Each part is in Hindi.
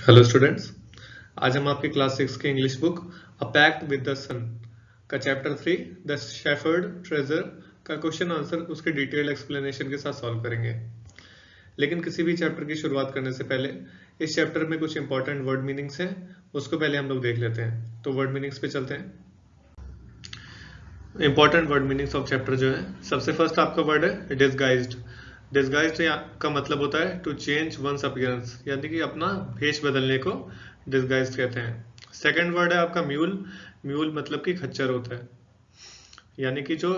हेलो स्टूडेंट्स, आज हम आपकी क्लास 6 की English book a pact with the sun का चैप्टर 3 द शेफर्ड ट्रेजर का क्वेश्चन आंसर उसके डिटेल्ड एक्सप्लेनेशन के साथ सॉल्व करेंगे। लेकिन किसी भी चैप्टर की शुरुआत करने से पहले इस चैप्टर में कुछ इंपॉर्टेंट वर्ड मीनिंग्स हैं, उसको पहले हम लोग देख लेते हैं। तो वर्ड मीनिंग्स पे चलते हैं। Important word meanings of chapter जो है, सबसे फर्स्ट आपका वर्ड है डिसगाइज्ड। डिसगाइज्ड का मतलब होता है टू चेंज वंस अपीयरेंस, यानी कि अपना भेष बदलने को डिसगाइज्ड कहते हैं। सेकंड वर्ड है आपका म्यूल। म्यूल मतलब कि खच्चर होता है, यानी कि जो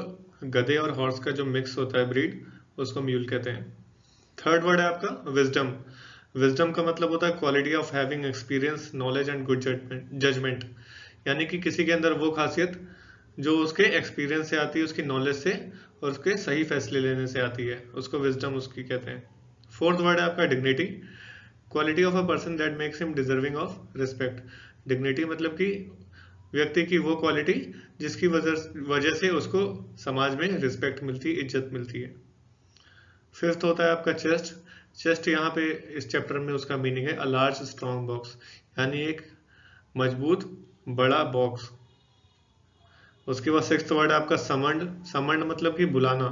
गधे और हॉर्स का जो मिक्स होता है ब्रीड, उसको म्यूल कहते हैं। थर्ड वर्ड है आपका विजडम। विजडम का मतलब होता है quality of having experience, knowledge and good judgement, यानी कि किसी के अंदर वो खासियत जो उसके एक्सपीरियंस से आती है, उसकी नॉलेज से और उसके सही फैसले लेने से आती है, उसको विजडम उसकी कहते हैं। फोर्थ वर्ड है आपका dignity. Quality of a person that makes him deserving of respect. Dignity मतलब कि व्यक्ति की वो क्वालिटी जिसकी वजह से उसको समाज में रिस्पेक्ट मिलती है, इज्जत मिलती है। फिफ्थ होता है आपका चेस्ट। चेस्ट यहाँ पे इस चैप्टर में उसका मीनिंग है अ लार्ज स्ट्रॉन्ग बॉक्स, यानी एक मजबूत बड़ा बॉक्स। उसके बाद सिक्स्थ वर्ड है आपका समंड। समंड मतलब कि बुलाना,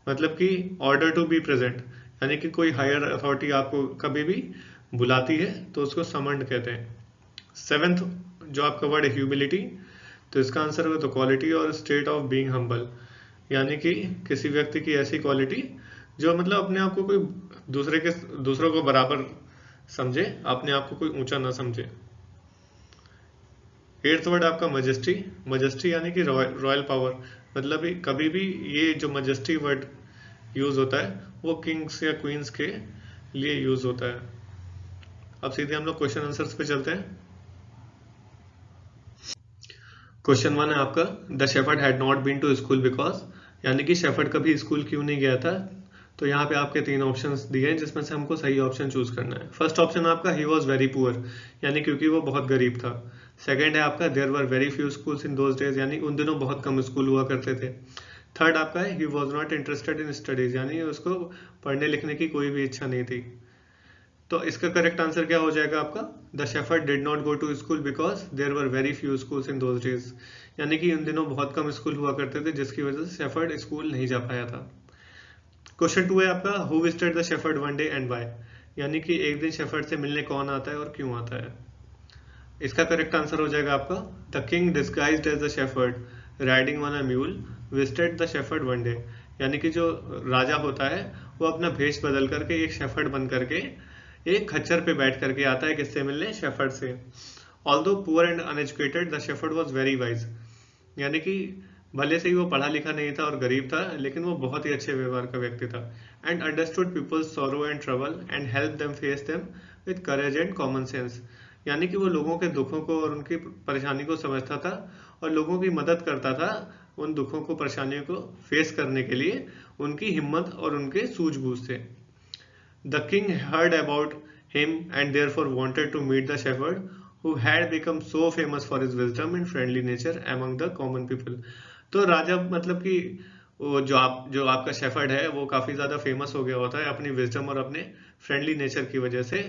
मतलब कि ऑर्डर टू बी प्रेजेंट, यानी कि कोई हायर अथॉरिटी आपको कभी भी बुलाती है तो उसको समंड कहते हैं। सेवेंथ जो आपका वर्ड है ह्यूमिलिटी, तो इसका आंसर होगा तो क्वालिटी और स्टेट ऑफ बीइंग हम्बल, यानी कि किसी व्यक्ति की ऐसी क्वालिटी जो मतलब अपने आप को कोई दूसरों को बराबर समझे, अपने आप को कोई ऊंचा ना समझे। एट्थ वर्ड आपका मजेस्टी। मजेस्टी यानी कि रॉयल पावर, मतलब कभी भी ये जो मजेस्टी वर्ड यूज होता है वो किंग्स या क्वींस के लिए यूज होता है। अब सीधे हम लोग क्वेश्चन आंसर्स पे चलते हैं। क्वेश्चन वन है आपका the shepherd had not been to school because, यानी कि शेफर्ड कभी स्कूल क्यों नहीं गया था। तो यहाँ पे आपके तीन ऑप्शंस दिए हैं जिसमें से हमको सही ऑप्शन चूज करना है। फर्स्ट ऑप्शन आपका ही वॉज वेरी पुअर, यानी क्योंकि वो बहुत गरीब था। सेकंड है आपका there were very few schools in those days, यानी उन दिनों बहुत कम स्कूल हुआ करते थे। थर्ड आपका है he was not interested in studies, यानी उसको पढ़ने लिखने की कोई भी इच्छा नहीं थी। तो इसका करेक्ट आंसर क्या हो जाएगा आपका the shepherd did not go to school because there were very few schools in those days, यानी कि उन दिनों बहुत कम स्कूल हुआ करते थे जिसकी वजह से शेफर्ड स्कूल नहीं जा पाया था। क्वेश्चन टू है आपका who visited the shepherd one day and why, यानी कि एक दिन शेफर्ड से मिलने कौन आता है और क्यों आता है। इसका करेक्ट आंसर हो जाएगा आपका the king disguised as the shepherd riding on a mule visited the shepherd one day, यानी कि जो राजा होता है वो अपना भेष बदल करके एक शेफर्ड बन करके एक खच्चर पे बैठ करके आता है किससे मिलने, शेफर्ड से। Although poor and uneducated the shepherd was very wise, यानी कि भले से ही वो पढ़ा लिखा नहीं था और गरीब था, लेकिन वो बहुत ही अच्छे व्यवहार का व्यक्ति था। And understood people's sorrow and trouble and help them face them with courage and common sense, यानी कि वो लोगों के दुखों को और उनकी परेशानी को समझता था और लोगों की मदद करता था उन दुखों को परेशानियों को फेस करने के लिए उनकी हिम्मत और उनके सूझबूझ से। The king heard about him and therefore wanted to meet the shepherd who had become so famous for his wisdom and friendly nature among the common people। तो राजा मतलब कि वो जो आपका शेफर्ड है वो काफी ज्यादा फेमस हो गया होता है अपनी विजडम और अपने फ्रेंडली नेचर की वजह से।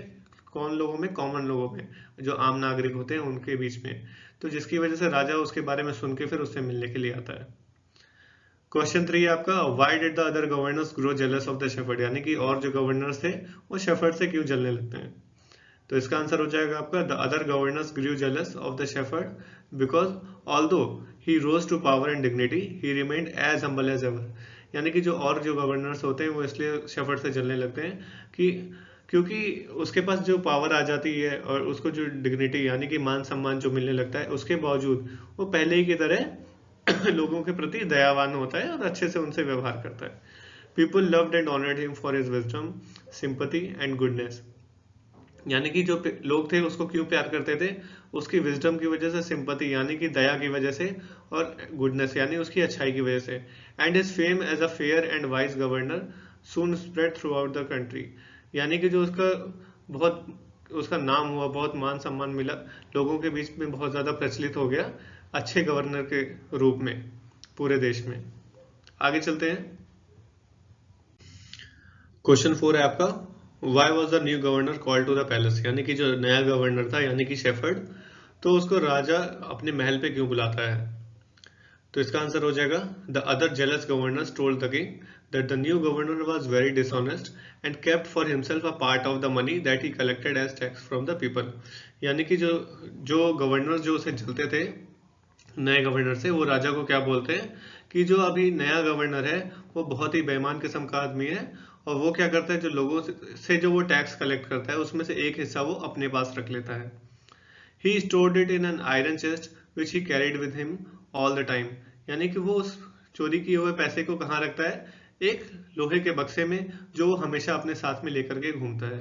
कौन लोगों में, कॉमन लोगों में, जो आम नागरिक होते हैं उनके बीच में। तो जिसकी वजह से राजा उसके बारे में सुन के फिर उससे मिलने के लिए आता है। क्वेश्चन थ्री आपका why did the other governors grow jealous of the shepherd, यानी कि और जो गवर्नर्स थे वो शेफर्ड से क्यों जलने लगते हैं। तो इसका आंसर हो जाएगा आपका the other governors grew jealous of the shepherd because although he rose to power and dignity he remained as humble as ever, यानी कि जो और जो गवर्नर्स होते हैं वो इसलिए शेफर्ड से जलने लगते हैं कि क्योंकि उसके पास जो पावर आ जाती है और उसको जो डिग्निटी यानी कि मान सम्मान जो मिलने लगता है, उसके बावजूद वो पहले ही की तरह लोगों के प्रति दयावान होता है और अच्छे से उनसे व्यवहार करता है। People loved and honoured him for his wisdom, sympathy and goodness, यानी कि जो लोग थे उसको क्यों प्यार करते थे, उसकी विजडम की वजह से, सिंपैथी यानी कि दया की वजह से, और गुडनेस यानी उसकी अच्छाई की वजह से। And his fame as a fair and wise governor soon spread throughout the country, यानी कि जो उसका नाम हुआ, बहुत मान सम्मान मिला, लोगों के बीच में बहुत ज्यादा प्रचलित हो गया अच्छे गवर्नर के रूप में पूरे देश में। आगे चलते हैं। क्वेश्चन फोर है आपका why was the new governor called to the palace, यानी कि जो नया गवर्नर था यानी कि शेफर्ड, तो उसको राजा अपने महल पे क्यों बुलाता है? तो इसका आंसर हो जाएगा the other jealous governors told the king that the new governor was very dishonest and kept for himself a part of the money that he collected as tax from the people. यानी कि जो जो गवर्नर जो उसे जलते थे नए गवर्नर से, वो राजा को क्या बोलते हैं कि जो अभी नया गवर्नर है वो बहुत ही बेईमान किस्म का आदमी है, और वो क्या करता है जो लोगों से जो वो टैक्स कलेक्ट करता है उसमें से एक हिस्सा वो अपने पास रख लेता है। He stored it in an iron chest which he carried with him all the time। यानी कि वो उस चोरी किए हुए पैसे को कहाँ रखता है? एक लोहे के बक्से में, जो वो हमेशा अपने साथ में लेकर के घूमता है।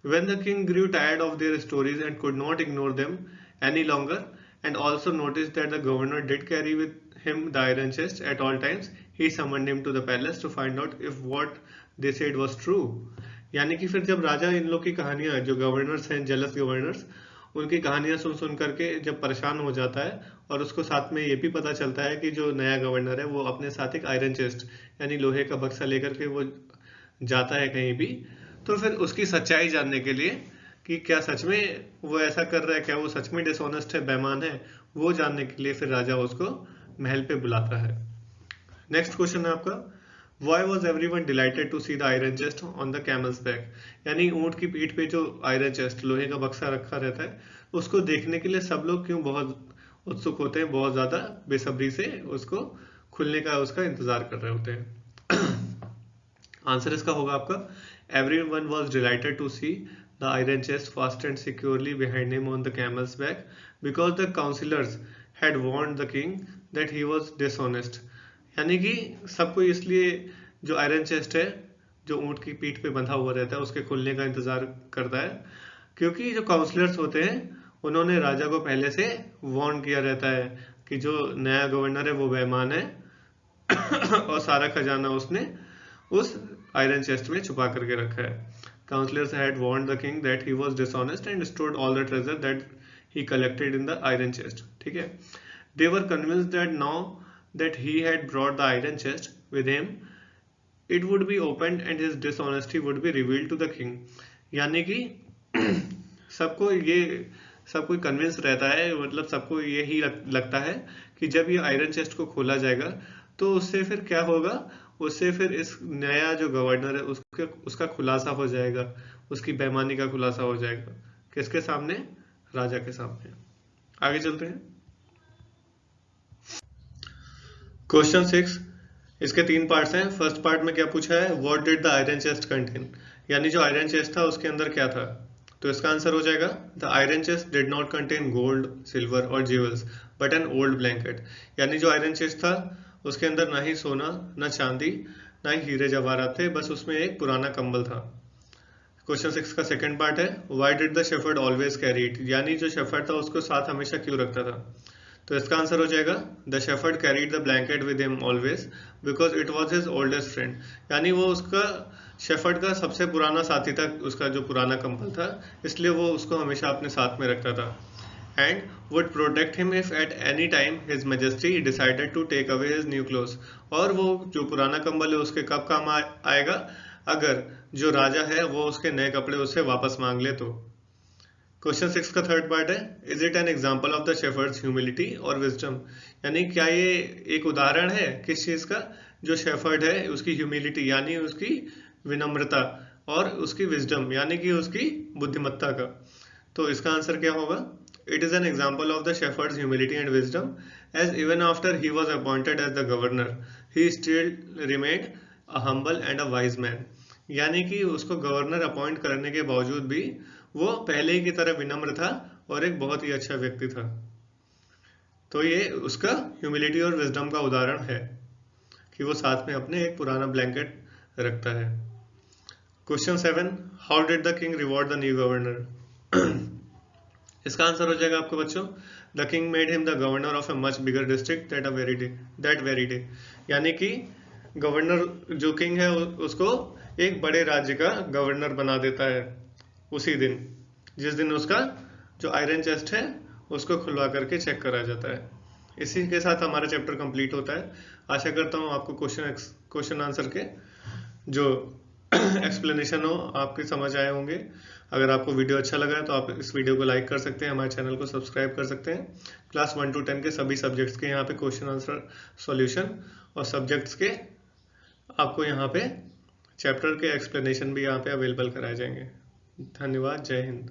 When the king grew tired of their stories and could not ignore them any longer, and also noticed that the governor did carry with him the iron chest at all times, he summoned him to the palace to find out if what they said was true। यानी कि फिर जब राजा इन लोग की कहानियां, जो गवर्नर्स हैं जेलस गवर्नर्स, उनकी कहानियां सुन सुन करके जब परेशान हो जाता है, और उसको साथ में ये भी पता चलता है कि जो नया गवर्नर है वो अपने साथ एक आयरन चेस्ट यानी लोहे का बक्सा लेकर के वो जाता है कहीं भी, तो फिर उसकी सच्चाई जानने के लिए कि क्या सच में वो ऐसा कर रहा है, क्या वो सच में डिसऑनेस्ट है, बेईमान है, वो जानने के लिए फिर राजा उसको महल पे बुलाता है। नेक्स्ट क्वेश्चन है आपका, Why was everyone delighted to see the iron chest on the camel's back? यानी ऊंट की पीठ पे जो आयरन चेस्ट लोहे का बक्सा रखा रहता है, उसको देखने के लिए सब लोग क्यों बहुत उत्सुक होते हैं, बहुत ज्यादा बेसब्री से उसको खुलने का उसका इंतजार कर रहे होते हैं। आंसर इसका होगा आपका Everyone was delighted to see the iron chest fastened securely behind him on the camel's back because the councillors had warned the king that he was dishonest। यानी कि सबको इसलिए जो आयरन चेस्ट है जो ऊंट की पीठ पे बंधा हुआ रहता है उसके खुलने का इंतजार करता है, क्योंकि जो काउंसलर्स होते हैं उन्होंने राजा को पहले से वार्न किया रहता है कि जो नया गवर्नर है वो बेईमान है और सारा खजाना उसने उस आयरन चेस्ट में छुपा करके रखा है। Counsellors had warned the king that he was dishonest and stored all the treasure that he collected in the iron chest. ठीक है, they were convinced that now that he had brought the iron chest with him, it would be opened and his dishonesty would be revealed to the king। यानी कि सबको कन्विंस रहता है, मतलब सबको यही लगता है कि जब ये आयरन चेस्ट को खोला जाएगा तो उससे फिर क्या होगा, उससे फिर इस नया जो गवर्नर है उसका खुलासा हो जाएगा, उसकी बेईमानी का खुलासा हो जाएगा। किसके सामने? राजा के सामने। आगे चलते हैं। क्वेश्चन 6, इसके 3 पार्ट्स हैं। फर्स्ट पार्ट में क्या पूछा है, what did the iron chest contain, यानी जो आयरन चेस्ट था उसके अंदर क्या था। तो इसका आंसर हो जाएगा the iron chest did not contain gold, silver और jewels but an old blanket. यानी जो आयरन चेस्ट था उसके अंदर ना ही सोना, ना चांदी, ना ही हीरे जवाहरात थे, बस उसमें एक पुराना कंबल था। क्वेश्चन 6 का सेकंड पार्ट है, why did the shepherd always carry it, यानी जो शेफर्ड था उसको साथ हमेशा क्यों रखता था। तो इसका आंसर हो जाएगा the shepherd carried the blanket with him always because it was his oldest friend. यानी वो उसका शेफर्ड का सबसे पुराना साथी था, उसका जो पुराना कंबल था, इसलिए वो उसको हमेशा अपने साथ में रखता था। And would protect him if at any time his majesty decided to take away his new clothes. और वो जो पुराना कंबल है उसके कब काम आएगा, अगर जो राजा है वो उसके नए कपड़े उससे वापस मांग ले तो। क्वेश्चन 6 का थर्ड पार्ट है, is it N example of the shepherd's humility और विजडम, यानी क्या ये एक उदाहरण है किस चीज का, जो शेफर्ड है उसकी ह्यूमिलिटी यानी उसकी विनम्रता और उसकी विजडम यानी कि उसकी बुद्धिमत्ता का। तो इसका आंसर क्या होगा, it is an example of the shepherd's humility and wisdom as even after he was appointed as the governor he still remained a humble and a wise man. यानी कि उसको गवर्नर अपॉइंट करने के बावजूद भी वो पहले ही की तरह विनम्र था और एक बहुत ही अच्छा व्यक्ति था। तो ये उसका ह्यूमिलिटी और विजडम का उदाहरण है कि वो साथ में अपने एक पुराना ब्लैंकेट रखता है। Question 7, how did the king reward the new governor. इसका आंसर हो जाएगा आपको बच्चों, the king made him the governor of a much bigger district that very day. यानी कि गवर्नर जो किंग है उसको एक बड़े राज्य का गवर्नर बना देता है उसी दिन, जिस दिन उसका जो आयरन चेस्ट है उसको खुलवा करके चेक करा जाता है। इसी के साथ हमारा चैप्टर कंप्लीट होता है। आशा करता हूँ आपको क्वेश्चन आंसर के जो एक्सप्लेनेशन हो, आपके समझ आए होंगे। अगर आपको वीडियो अच्छा लगा है तो आप इस वीडियो को लाइक कर सकते हैं, हमारे चैनल को सब्सक्राइब कर सकते हैं। क्लास 1 to 10 के सभी सब्जेक्ट्स के यहाँ पे क्वेश्चन आंसर सॉल्यूशन और सब्जेक्ट्स के आपको यहाँ पे चैप्टर के एक्सप्लेनेशन भी यहाँ पे अवेलेबल कराए जाएंगे। धन्यवाद, जय हिंद।